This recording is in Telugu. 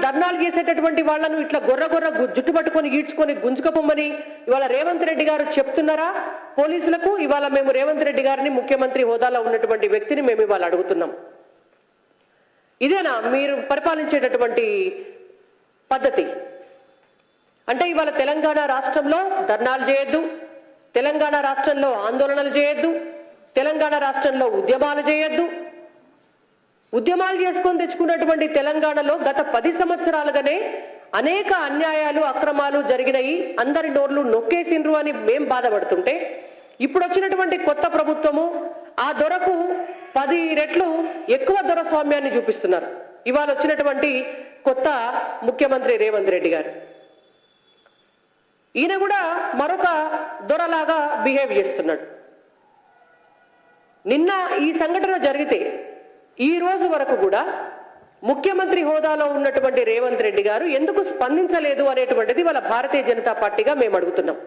ధర్నాలు చేసేటటువంటి వాళ్లను ఇట్లా గొర్ర జుట్టు పట్టుకొని ఈడ్చుకొని గుంజుకపోమని ఇవాళ రేవంత్ రెడ్డి గారు చెప్తున్నారా పోలీసులకు? ఇవాళ మేము రేవంత్ రెడ్డి గారిని ముఖ్యమంత్రి హోదాలో ఉన్నటువంటి వ్యక్తిని మేము ఇవాళ అడుగుతున్నాం. ఇదేనా మీరు పరిపాలించేటటువంటి పద్ధతి? అంటే ఇవాళ తెలంగాణ రాష్ట్రంలో ధర్నాలు చేయొద్దు, తెలంగాణ రాష్ట్రంలో ఆందోళనలు చేయొద్దు, తెలంగాణ రాష్ట్రంలో ఉద్యమాలు చేయొద్దు. ఉద్యమాలు చేసుకొని తెచ్చుకున్నటువంటి తెలంగాణలో గత 10 సంవత్సరాలుగానే అనేక అన్యాయాలు అక్రమాలు జరిగినాయి, అందరి నోర్లు నొక్కేసిండ్రు అని మేం బాధపడుతుంటే ఇప్పుడు వచ్చినటువంటి కొత్త ప్రభుత్వము ఆ దొరకు 10 రెట్లు ఎక్కువ దొరస్వామ్యాన్ని చూపిస్తున్నారు. ఇవాళ వచ్చినటువంటి కొత్త ముఖ్యమంత్రి రేవంత్ రెడ్డి గారు ఈయన కూడా మరొక దొరలాగా బిహేవ్ చేస్తున్నాడు. నిన్న ఈ సంఘటన జరిగితే ఈ రోజు వరకు కూడా ముఖ్యమంత్రి హోదాలో ఉన్నటువంటి రేవంత్ రెడ్డి గారు ఎందుకు స్పందించలేదు అనేటువంటిది వాళ్ళ భారతీయ జనతా పార్టీగా మేము అడుగుతున్నాం.